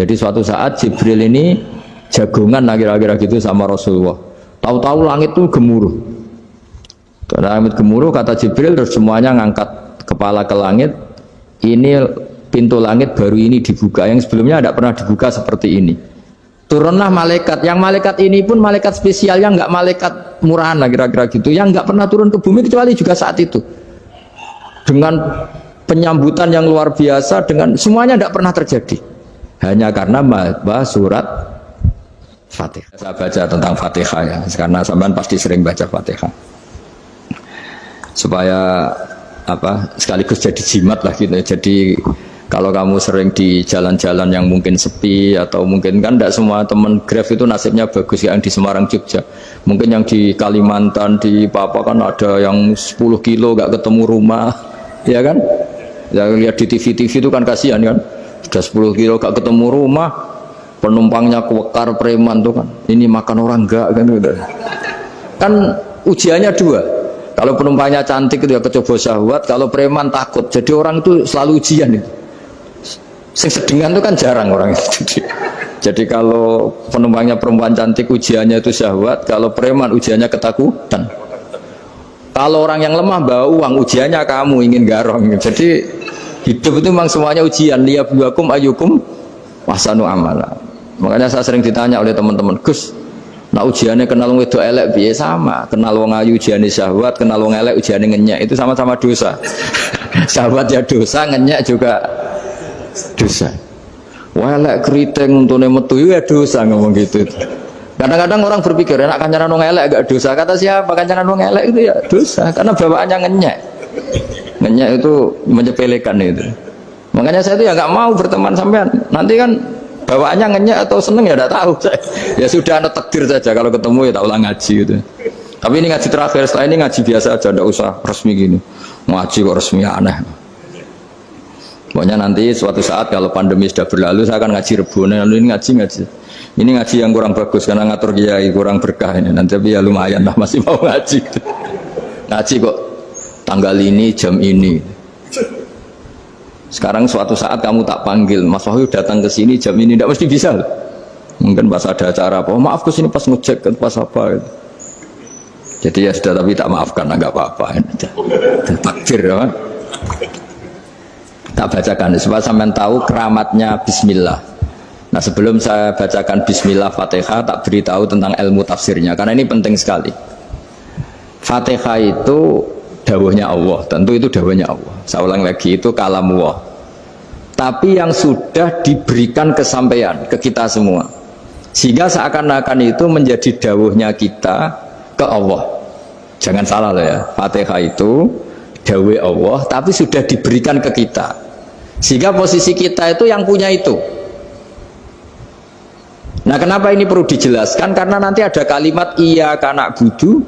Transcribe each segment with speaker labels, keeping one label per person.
Speaker 1: Jadi suatu saat Jibril ini jagungan kira-kira gitu sama Rasulullah. Tahu-tahu langit itu gemuruh. Karena langit gemuruh, kata Jibril, terus semuanya ngangkat kepala ke langit. Ini pintu langit baru ini dibuka, yang sebelumnya tidak pernah dibuka seperti ini. Turunlah malaikat, yang malaikat ini pun malaikat spesial, yang nggak malaikat murahan lah kira-kira gitu, yang nggak pernah turun ke bumi kecuali juga saat itu. Dengan penyambutan yang luar biasa, dengan semuanya tidak pernah terjadi. Hanya karena bahas surat Fatihah. Saya baca tentang Fatihah ya, karena sampean pasti sering baca Fatihah. Supaya sekaligus jadi jimat lah gitu. Jadi kalau kamu sering di jalan-jalan yang mungkin sepi, atau mungkin kan tidak semua teman Grab itu nasibnya bagus, yang di Semarang Jogja, mungkin yang di Kalimantan, di Papua kan ada yang 10 kilo gak ketemu rumah, ya kan? Yang lihat di TV-TV itu kan kasihan kan, sudah 10 kilo gak ketemu rumah, penumpangnya kuwekar preman tuh kan, ini makan orang enggak kan, kan ujiannya dua. Kalau penumpangnya cantik itu ya kecoba syahwat, kalau preman takut. Jadi orang itu selalu ujian itu. Sedengan itu kan jarang orang itu. Jadi kalau penumpangnya perempuan cantik ujiannya itu syahwat, kalau preman ujiannya ketakutan. Kalau orang yang lemah bawa uang ujiannya kamu ingin garong. Jadi hidup itu memang semuanya ujian. Liyabluwakum ayyukum ahsanu amala. Makanya saya sering ditanya oleh teman-teman, Gus, nah ujiannya kenal wong wedok elek piye? Sama, kenal wong ayu ujiannya syahwat, kenal wong elek ujiannya ngenyek, itu sama-sama dosa. Syahwat ya dosa, ngenyek juga dosa. Wah elek keriting untune metu ya dosa, ngomong gitu. Kadang-kadang orang berpikir enak kancanan wong elek gak dosa. Kata siapa? Kancanan wong elek itu ya dosa, karena bawaannya ngenyek. Ngenyek itu menyepelekan itu. Makanya saya itu ya nggak mau berteman sampean. Nanti kan bawaannya ngenyek atau seneng ya tidak tahu. Ya sudah, ada takdir saja, kalau ketemu ya tak ulang ngaji gitu. Tapi ini ngaji terakhir, setelah ini ngaji biasa aja, tidak usah resmi gini. Ngaji kok resmi aneh. Pokoknya nanti suatu saat kalau pandemi sudah berlalu, saya akan ngaji Rebone. Lalu ini ngaji. Ini ngaji yang kurang bagus karena ngatur kiai kurang berkah ini. Nanti tapi ya lumayan lah, masih mau ngaji. Ngaji kok tanggal ini, jam ini. Sekarang suatu saat kamu tak panggil, Mas Wahyu datang ke sini jam ini, tidak mesti bisa. Mungkin pas ada acara apa, maaf ke sini pas ngecek, pas apa. Gitu. Jadi ya sudah, tapi tak maafkan, enggak apa-apa. Takdir ya. Tak bacakan supaya sampean tahu keramatnya Bismillah. Nah sebelum saya bacakan Bismillah Fatihah, tak beritahu tentang ilmu tafsirnya, karena ini penting sekali. Fatihah itu dawuhnya Allah, tentu itu dawuhnya Allah. Saya ulang lagi, itu kalam Allah. Tapi yang sudah diberikan kesampaian ke kita semua, sehingga seakan-akan itu menjadi dawuhnya kita ke Allah. Jangan salah loh ya, Fatihah itu dawuh Allah, tapi sudah diberikan ke kita, sehingga posisi kita itu yang punya itu. Nah kenapa ini perlu dijelaskan? Karena nanti ada kalimat iyyaka na'budu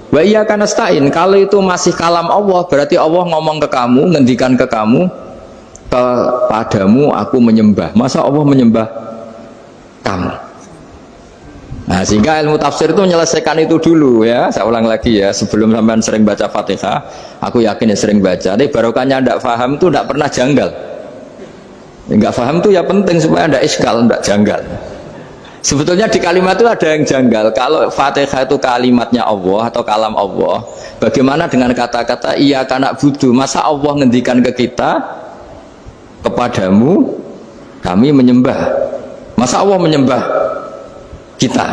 Speaker 1: wa iyyaka nasta'in. Kalau itu masih kalam Allah, berarti Allah ngomong ke kamu, ngendikan ke kamu, kepadamu aku menyembah. Masa Allah menyembah kamu? Nah sehingga ilmu tafsir itu menyelesaikan itu dulu ya. Saya ulang lagi ya, sebelum sampean sering baca Fatihah, aku yakin ya sering baca. Tapi barokahnya tidak paham itu tidak pernah janggal. Enggak paham itu ya penting supaya tidak iskal, tidak janggal. Sebetulnya di kalimat itu ada yang janggal. Kalau Fatihah itu kalimatnya Allah atau kalam Allah, bagaimana dengan kata-kata iyyaka na'budu? Masa Allah ngendikan ke kita, kepadamu kami menyembah? Masa Allah menyembah kita?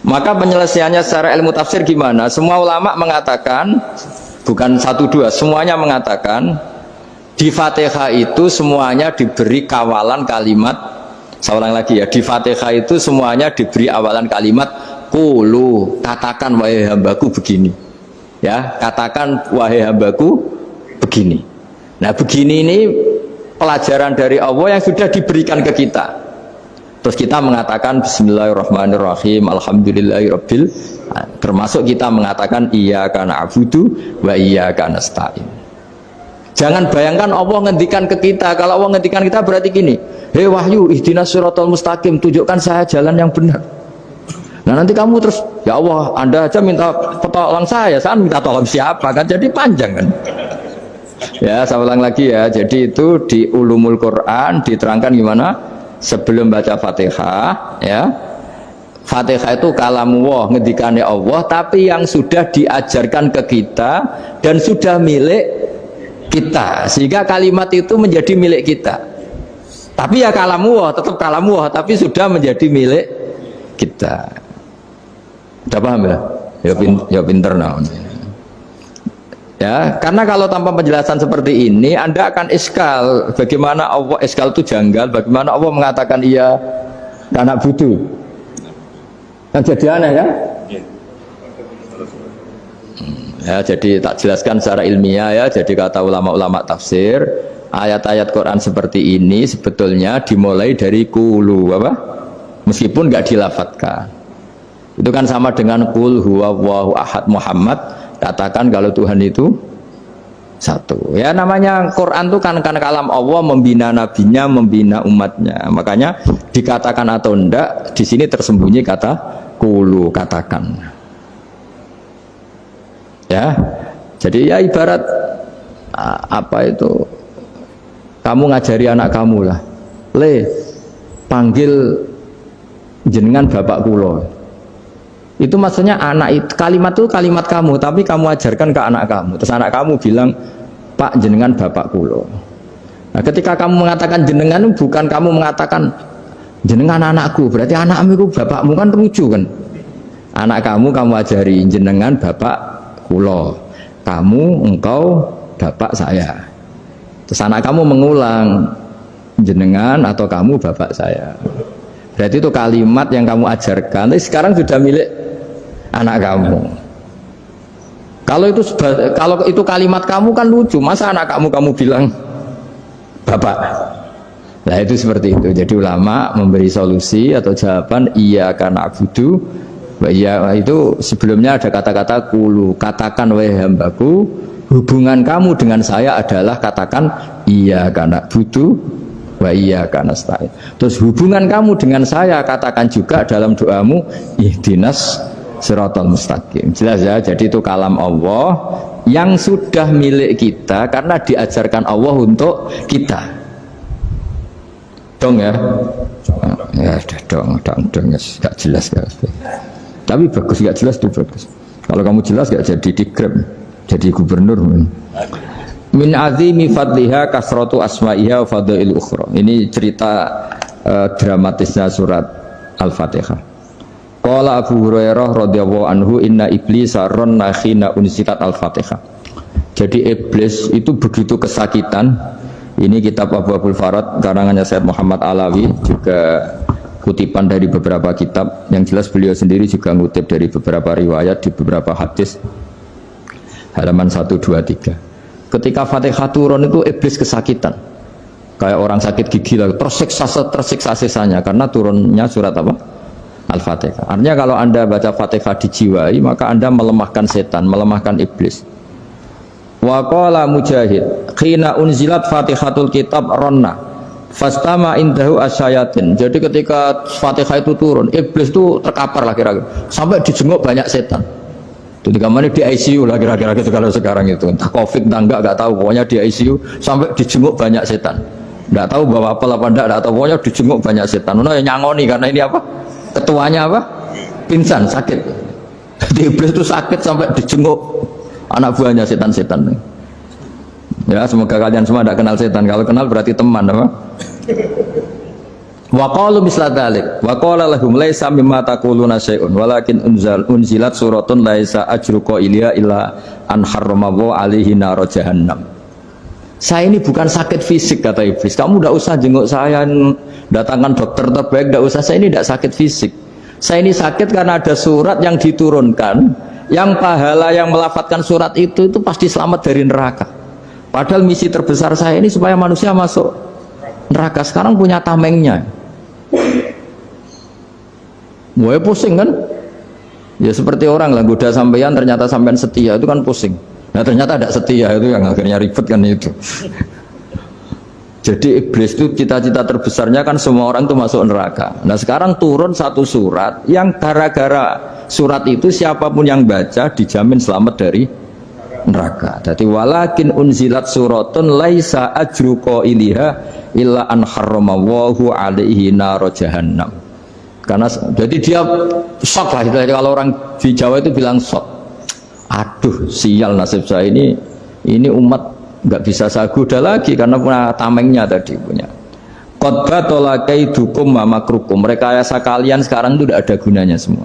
Speaker 1: Maka penyelesaiannya secara ilmu tafsir gimana? Semua ulama mengatakan, bukan satu dua, semuanya mengatakan di Fatihah itu semuanya diberi kawalan kalimat. Saya ulang lagi ya, di Fatihah itu semuanya diberi awalan kalimat qulu, katakan wahai hambaku begini. Ya, katakan wahai hambaku begini. Nah, begini ini pelajaran dari Allah yang sudah diberikan ke kita. Terus kita mengatakan bismillahirrahmanirrahim, alhamdulillahirabbil, termasuk kita mengatakan iyyaka na'budu wa iyyaka nasta'in. Jangan bayangkan Allah ngendikan ke kita. Kalau Allah ngendikan kita berarti gini, hei wahyu ihdinas siratal mustaqim, tunjukkan saya jalan yang benar. Nah nanti kamu terus, ya Allah Anda aja minta tolong saya minta tolong siapa kan, jadi panjang kan. Ya saya ulang lagi ya, jadi itu di ulumul Quran diterangkan gimana, sebelum baca Fatihah ya. Fatihah itu kalamullah, ngendikane Allah, tapi yang sudah diajarkan ke kita dan sudah milik kita, sehingga kalimat itu menjadi milik kita. Tapi ya kalamullah, tetap kalamullah, tapi sudah menjadi milik kita. Udah paham ya? Ya pinter nah. Ya, karena kalau tanpa penjelasan seperti ini, Anda akan iskal. Bagaimana Allah, iskal itu janggal. Bagaimana Allah mengatakan iya anak budu? Kan jadi aneh kan? Ya, jadi tak jelaskan secara ilmiah ya. Jadi kata ulama-ulama tafsir, ayat-ayat Quran seperti ini sebetulnya dimulai dari kulu apa? Meskipun nggak dilafatkan. Itu kan sama dengan qul huwallahu ahad Muhammad, katakan kalau Tuhan itu satu. Ya namanya Quran itu kan kalam Allah, membina nabinya, membina umatnya. Makanya dikatakan atau enggak, di sini tersembunyi kata qulu, katakan. Ya. Jadi ya ibarat apa itu? Kamu ngajari anak kamu lah. Le, panggil jenengan bapak kulo. Itu maksudnya anak itu, kalimat itu kalimat kamu, tapi kamu ajarkan ke anak kamu. Terus anak kamu bilang, Pak jenengan bapak kulo. Nah ketika kamu mengatakan jenengan, bukan kamu mengatakan jenengan anakku, berarti anakmu itu bapakmu, kan lucu kan. Anak kamu ajari jenengan bapak kulo, kamu engkau bapak saya. Terus anak kamu mengulang jenengan atau kamu bapak saya. Berarti itu kalimat yang kamu ajarkan, tapi sekarang sudah milik anak kamu. Kalau itu kalimat kamu kan lucu, masa anak kamu bilang bapak. Nah itu seperti itu. Jadi ulama memberi solusi atau jawaban iya karena abudu. Iya itu sebelumnya ada kata-kata kulu, katakan wahai hambaku, hubungan kamu dengan saya adalah katakan iya karena abudu wa iyyaka nasta'in. Terus hubungan kamu dengan saya katakan juga dalam doamu ihdinas siratal mustaqim. Jelas ya, jadi itu kalam Allah yang sudah milik kita karena diajarkan Allah untuk kita. Dong ya? Ya sudah dong, gak jelas ya. Tapi bagus, gak jelas itu bagus. Kalau kamu jelas gak jadi digrab, jadi gubernur. Min azimi fadliha kasratu asma'iha wa fadail ukhra. Ini cerita dramatisnya surat Al-Fatihah. Qala Abu Hurairah radhiyallahu anhu inna iblisa ranna khina unzilat Al-Fatihah. Jadi iblis itu begitu kesakitan. Ini kitab Abu Abul Farad karangannya Syed Muhammad Alawi, juga kutipan dari beberapa kitab. Yang jelas beliau sendiri juga ngutip dari beberapa riwayat di beberapa hadis. Halaman 123. Ketika Fatihah turun itu iblis kesakitan, kayak orang sakit gigi lah, tersiksa sisanya karena turunnya surat apa? Al-Fatihah. Artinya kalau Anda baca Fatihah dijiwai, maka Anda melemahkan setan, melemahkan iblis. Wa qala Mujahid khina unzilat Fatihatul kitab ronna fastama indahu asyayatin. Jadi ketika Fatihah itu turun, iblis itu terkapar lah kira-kira, sampai dijenguk banyak setan. Jadi kemarin di ICU lah kira-kira gitu kalau sekarang itu, entah COVID entah enggak tahu, pokoknya di ICU sampai dijenguk banyak setan. Enggak tahu bawa apa enggak tahu, pokoknya dijenguk banyak setan. Nah yang nyangoni karena ini apa? Ketuanya apa? Pingsan, sakit. Jadi iblis itu sakit sampai dijenguk anak buahnya setan-setan. Ya semoga kalian semua tidak kenal setan. Kalau kenal berarti teman apa? Wa qalu misla dzalik wa qala lahum laisa mimma taquluna syai'un walakin unzilat suratun laisa ajruqa ilya illa an harramahu alaihi nar jahannam. Saya ini bukan sakit fisik kata iblis. Kamu tidak usah jenguk saya, datangkan dokter terbaik, tidak usah. Saya ini tidak sakit fisik. Saya ini sakit karena ada surat yang diturunkan, yang pahala yang melafadzkan surat itu pasti selamat dari neraka. Padahal misi terbesar saya ini supaya manusia masuk neraka. Sekarang punya tamengnya. Mulai pusing kan? Ya seperti orang lah goda sampean, ternyata sampean setia, itu kan pusing. Nah ternyata tidak setia, itu yang akhirnya ribet kan itu. Jadi iblis itu cita-cita terbesarnya kan semua orang itu masuk neraka. Nah sekarang turun satu surat yang gara-gara surat itu siapapun yang baca dijamin selamat dari neraka. Jadi walakin unzilat suratun laisa ajru qailiha illa an harramallahu alaihi nar jahannam. Karena jadi dia shock lah, kalau orang di Jawa itu bilang shock. Aduh, sial nasib saya ini umat nggak bisa saya goda lagi karena punya tamengnya tadi punya. Qad batala kaidukum wa makrukum. Rekayasa kalian sekarang itu tidak ada gunanya semua.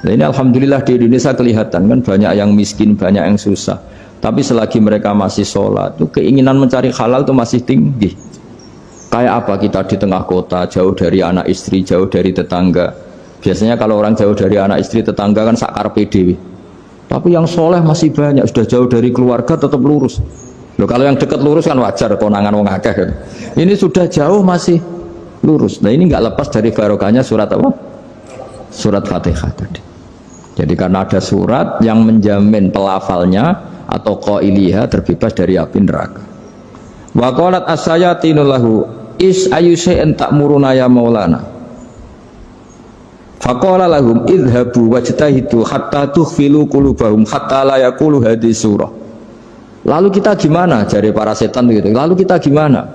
Speaker 1: Nah ini alhamdulillah di Indonesia kelihatan kan banyak yang miskin, banyak yang susah. Tapi selagi mereka masih sholat, itu keinginan mencari halal itu masih tinggi. Kayak apa kita di tengah kota, jauh dari anak istri, jauh dari tetangga. Biasanya kalau orang jauh dari anak istri, tetangga kan sakar PDW. Tapi yang soleh masih banyak, sudah jauh dari keluarga tetap lurus. Loh, kalau yang dekat lurus kan wajar, konangan wong akeh kan. Ini sudah jauh masih lurus. Nah ini nggak lepas dari barokahnya surat apa? Surat Fatihah tadi. Jadi karena ada surat yang menjamin pelafalnya atau qailiha terbebas dari api neraka. Wa qalat as-sayatinu lahu is ayu syai'in ta'muruna ya maulana. Faqala lahum idhabu wajtahidu hatta tukhfilu qulubahum hatta la yaqulu hadhihi surah. Lalu kita gimana? Jari para setan gitu. Lalu kita gimana?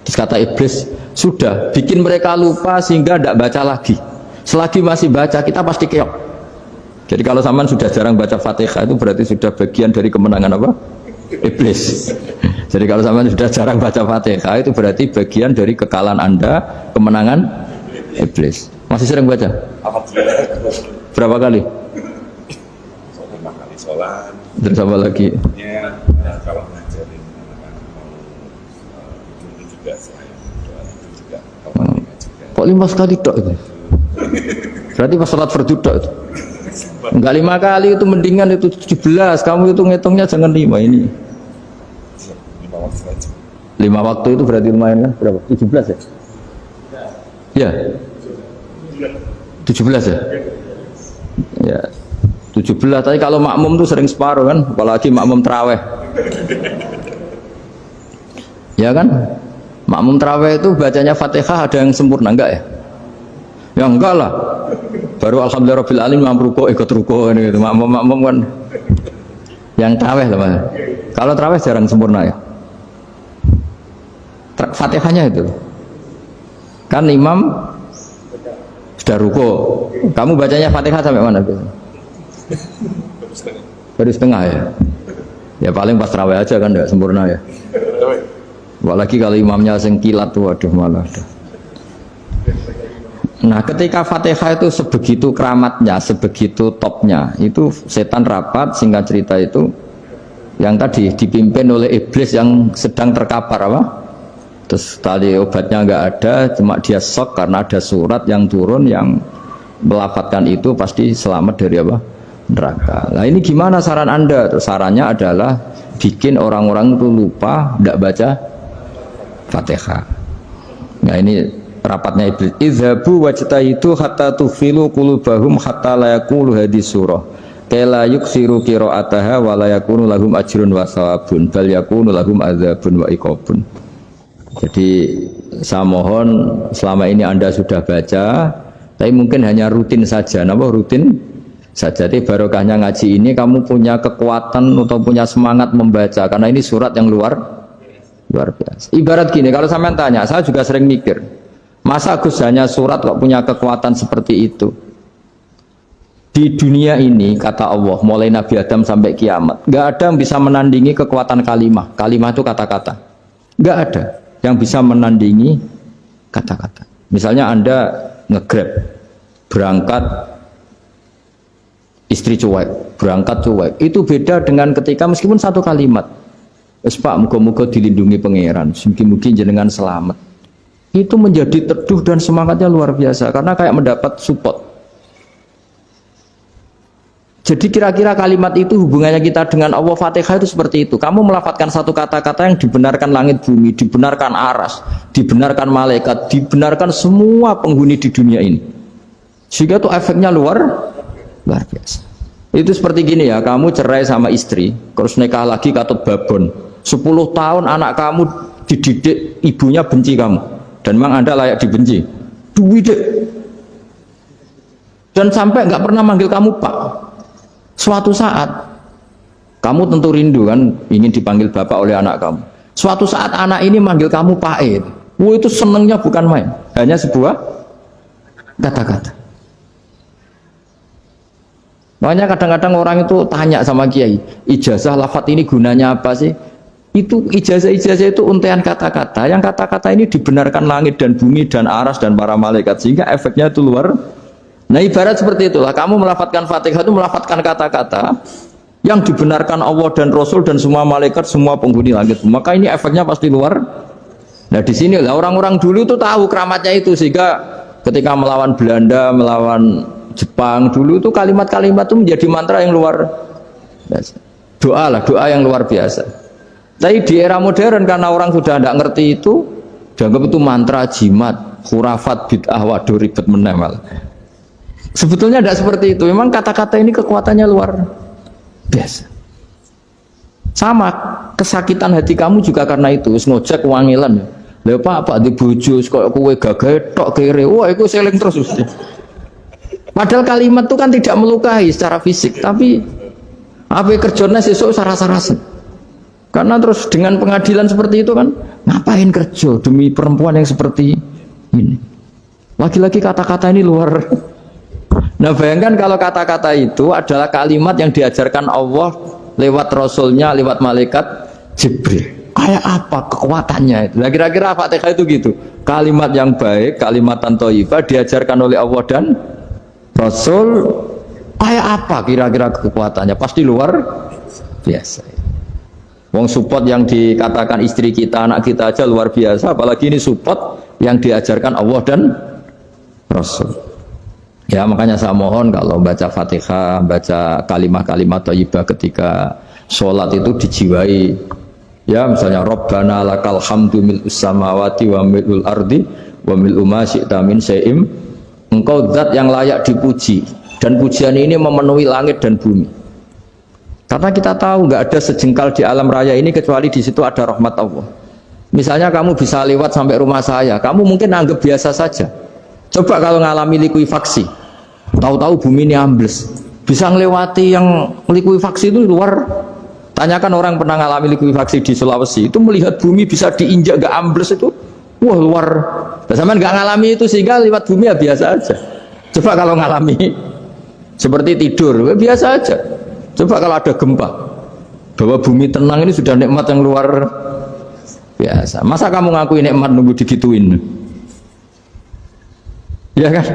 Speaker 1: Terus kata iblis, sudah bikin mereka lupa sehingga tidak baca lagi. Selagi masih baca kita pasti keok. Jadi kalau sampean sudah jarang baca Fatihah itu berarti sudah bagian dari kemenangan apa? Iblis. Jadi kalau sampean sudah jarang baca Fatihah itu berarti bagian dari kekalahan Anda, kemenangan iblis. Masih sering baca?
Speaker 2: Alhamdulillah.
Speaker 1: Berapa kali?
Speaker 2: 5 kali sholat.
Speaker 1: Terus apa lagi?
Speaker 2: Ya, kalau ngajarin anak-anak mau itu juga saya doa itu juga kepalanya juga.
Speaker 1: Kok 5 kali tok itu? Berarti pas sholat fardu tok itu? Enggak 5 kali itu mendingan itu 17. Kamu itu ngitungnya jangan 5 ini.
Speaker 2: 5 waktu aja.
Speaker 1: 5 waktu itu berarti lumayan kan? Berapa? 17 ya? Ya. 17 ya? Ya. 17, tapi kalau makmum tuh sering separuh kan, apalagi makmum terawih. Ya kan? Makmum terawih itu bacanya Fatihah ada yang sempurna enggak ya? Ya enggak lah. Baru alhamdulillah rabbil alamin mampu ruko ikut ruko gitu. Makmum kan yang terawih lah Mas. Kalau terawih jarang sempurna ya. Fatihahnya itu. Kan imam sudah ruko. Kamu bacanya Fatihah sampai mana biasanya? Baru setengah ya. Ya paling pas terawih aja kan enggak sempurna ya. Apalagi kalau imamnya sing kilat tuh waduh malah. Nah ketika Fatihah itu sebegitu keramatnya, sebegitu topnya, itu setan rapat, singkat cerita itu yang tadi dipimpin oleh iblis yang sedang terkapar apa? Terus tali obatnya nggak ada, cuma dia shock karena ada surat yang turun yang melafatkan itu pasti selamat dari apa? Neraka. Nah ini gimana saran Anda? Terus sarannya adalah bikin orang-orang itu lupa, tidak baca Fatihah. Nah ini rapatnya iblis. Izhabu wajtahidu hatta tufilu qulubahum hatta la yaqulu hadhihi surah. Kala yuksiru qira'ataha wa la yakunu lahum ajrun wa thawabun bal yakunu lahum adzabun wa iqabun. Jadi saya mohon selama ini Anda sudah baca, tapi mungkin hanya rutin saja. Napa rutin saja? Jadi barokahnya ngaji ini kamu punya kekuatan atau punya semangat membaca karena ini surat yang luar biasa. Ibarat gini, kalau sampean tanya, saya juga sering mikir. Masa Gus hanya surat kok punya kekuatan seperti itu? Di dunia ini kata Allah, mulai Nabi Adam sampai kiamat, nggak ada yang bisa menandingi kekuatan kalimah. Kalimah itu kata-kata. Nggak ada yang bisa menandingi kata-kata. Misalnya Anda nge-grab, berangkat istri cuek, berangkat cuek. Itu beda dengan ketika meskipun satu kalimat. Wes Pak, muga-muga dilindungi pangeran, mungkin-mungkin jenengan selamat. Itu menjadi teduh dan semangatnya luar biasa karena kayak mendapat support. Jadi kira-kira kalimat itu hubungannya kita dengan Allah, Fatihah itu seperti itu. Kamu melafadzkan satu kata-kata yang dibenarkan langit bumi, dibenarkan aras, dibenarkan malaikat, dibenarkan semua penghuni di dunia ini. Sehingga itu efeknya luar biasa. Itu seperti gini ya, kamu cerai sama istri, terus nikah lagi katut babon. 10 tahun anak kamu dididik, ibunya benci kamu. Dan memang Anda layak dibenci. Duwidek. Dan sampai nggak pernah manggil kamu Pak. Suatu saat Kamu tentu rindu kan ingin dipanggil bapak oleh anak kamu. Suatu saat anak ini manggil kamu Pak E. Itu senengnya bukan main, hanya sebuah kata-kata. Makanya kadang-kadang orang itu tanya sama kiai, ijazah lafadz ini gunanya apa sih? Itu ijazah-ijazah itu untaian kata-kata. Yang kata-kata ini dibenarkan langit dan bumi dan aras dan para malaikat, sehingga efeknya itu luar. Nah ibarat seperti itulah, kamu melafadzkan Fatihah itu melafadzkan kata-kata yang dibenarkan Allah dan Rasul dan semua malaikat, semua penghuni langit. Maka ini efeknya pasti luar. Nah di sini lah orang-orang dulu itu tahu keramatnya itu, sehingga ketika melawan Belanda, melawan Jepang dulu itu kalimat-kalimat itu menjadi mantra yang luar biasa. Doa lah, doa yang luar biasa. Tapi di era modern karena orang sudah tidak ngerti itu, dianggap itu mantra, jimat, khurafat, bid'ah, waduh ribet menemal. Sebetulnya tidak seperti itu. Memang kata-kata ini kekuatannya luar biasa. Sama kesakitan hati kamu juga karena itu. Ngojek wangilan. Lha apa di bojo kok kowe gagah tok kere. Wah, iku seling terus Gusti. Padahal kalimat itu kan tidak melukai secara fisik, tapi apa kerjanya sesuk saras-sarasen. Karena terus dengan pengadilan seperti itu kan, ngapain kerja demi perempuan yang seperti ini? Lagi-lagi kata-kata ini luar. Nah bayangkan kalau kata-kata itu adalah kalimat yang diajarkan Allah lewat Rasulnya, lewat malaikat Jibril. Kayak apa kekuatannya itu? Nah, kira-kira Fatihah itu gitu. Kalimat yang baik, kalimatan thayyibah diajarkan oleh Allah dan Rasul. Kayak apa kira-kira kekuatannya? Pasti luar biasa. Wong support yang dikatakan istri kita, anak kita aja luar biasa, apalagi ini support yang diajarkan Allah dan Rasul. Ya makanya saya mohon kalau baca Fatihah, baca kalimat-kalimat thayyibah ketika sholat itu dijiwai. Ya misalnya Rabbana lakal hamdu mil'us samawati wa mil'ul ardi wa mil'u ma syi'ta min syai'im. Engkau zat yang layak dipuji, dan pujian ini memenuhi langit dan bumi. Karena kita tahu nggak ada sejengkal di alam raya ini kecuali di situ ada rahmat Allah. Misalnya kamu bisa lewat sampai rumah saya, kamu mungkin anggap biasa saja. Coba kalau ngalami likuifaksi, tahu-tahu bumi ini ambles, bisa ngelewati yang likuifaksi itu luar. Tanyakan orang pernah ngalami likuifaksi di Sulawesi, itu melihat bumi bisa diinjak nggak ambles itu, wah luar. Sama nggak ngalami itu sehingga lewat bumi ya biasa aja. Coba kalau ngalami seperti tidur, biasa aja. Coba kalau ada gempa, bahwa bumi tenang ini sudah nikmat yang luar biasa. Masa kamu ngakui nikmat nunggu digituin? Ya kan?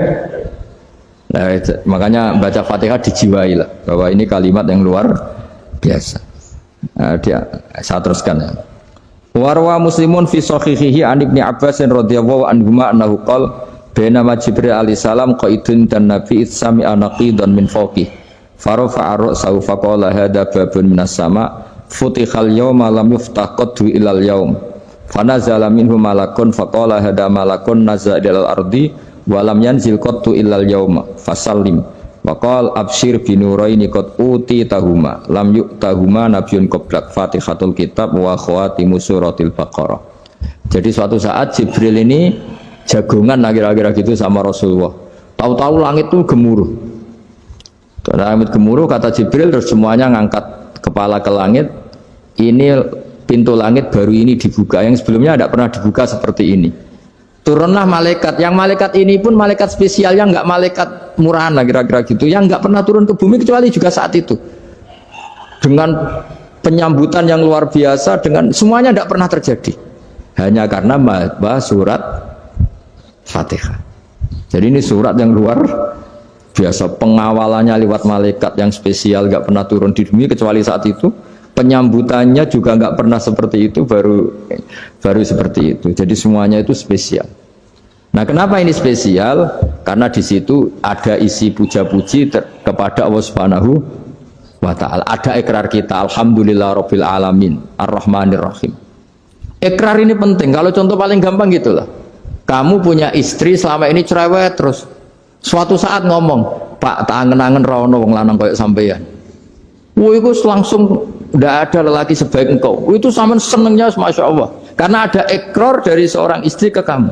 Speaker 1: Nah, makanya baca Fatihah dijiwai lah, bahwa ini kalimat yang luar biasa. Nah, saya teruskan ya. Warwa Muslimun fi sahihihi an Ibnu Abbas radhiyallahu anhuma annahu qala bainama Jibril alaihi salam qaidun dan Nabi sami'a naqidan min fawqih. Farofa ra'sahu faqala hadza babun minas sama futihal yawma lam yuftah qaddu ilal yaum fanazala minhu malakun faqala hadza malakun nazala ilal ardi wa lam yanzil qaddu ilal yauma fasallim waqal absyir binuraini qad utitahuma lam yu'tahuma nabiyyun qablak fatihatul kitab wa khawatimu suratil baqarah. Jadi suatu saat Jibril ini jagongan kira-kira gitu sama Rasulullah, tahu-tahu langit itu gemuruh. Karena langit gemuruh, kata Jibril, terus semuanya ngangkat kepala ke langit. Ini pintu langit baru ini dibuka, yang sebelumnya tidak pernah dibuka seperti ini. Turunlah malaikat, yang malaikat ini pun malaikat spesial, yang nggak malaikat murahan lah kira-kira gitu, yang nggak pernah turun ke bumi kecuali juga saat itu. Dengan penyambutan yang luar biasa, dengan semuanya tidak pernah terjadi. Hanya karena bahas surat Fatihah. Jadi ini surat yang luar biasa, pengawalannya lewat malaikat yang spesial, nggak pernah turun di bumi kecuali saat itu. Penyambutannya juga nggak pernah seperti itu, baru seperti itu. Jadi semuanya itu spesial. Nah kenapa ini spesial? Karena di situ ada isi puja-puji kepada Allah Subhanahu wa Ta'ala. Ada ikrar kita, Alhamdulillah Rabbil Alamin, Ar-Rahmanir Rahim. Ikrar ini penting. Kalau contoh paling gampang gitulah, kamu punya istri selama ini cerewet terus, suatu saat ngomong, Pak, tak angen-angen rawono wong lanang kayak sampeyan. Wah, itu langsung tidak ada lelaki sebaik engkau. Itu sama senengnya, masya Allah. Karena ada ikrar dari seorang istri ke kamu.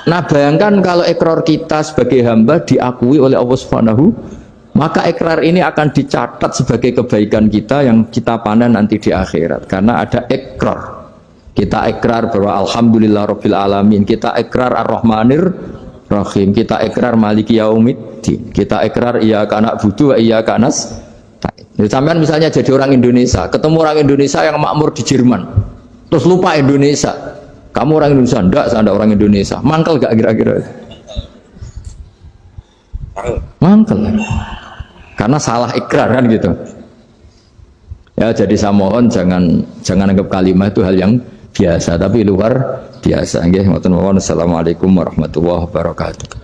Speaker 1: Nah, bayangkan kalau ikrar kita sebagai hamba diakui oleh Allah Subhanahu wa maka ikrar ini akan dicatat sebagai kebaikan kita yang kita panen nanti di akhirat, karena ada ikrar. Kita ikrar bahwa alhamdulillah rabbil alamin, kita ikrar ar-rahmanir rahim, kita ikrar maliki yaumiddin, kita ikrar iyyaka na'budu wa iyyaka nasta'in. Sampean misalnya jadi orang Indonesia, ketemu orang Indonesia yang makmur di Jerman, terus lupa Indonesia. Kamu orang Indonesia? Enggak, saya enggak orang Indonesia. Mangkel gak kira-kira? Mangkel. Karena salah ikrar kan gitu. Ya, jadi saya mohon jangan anggap kalimat itu hal yang biasa, tapi luar biasa. Nggih, ngoten mawon. Assalamualaikum warahmatullahi wabarakatuh.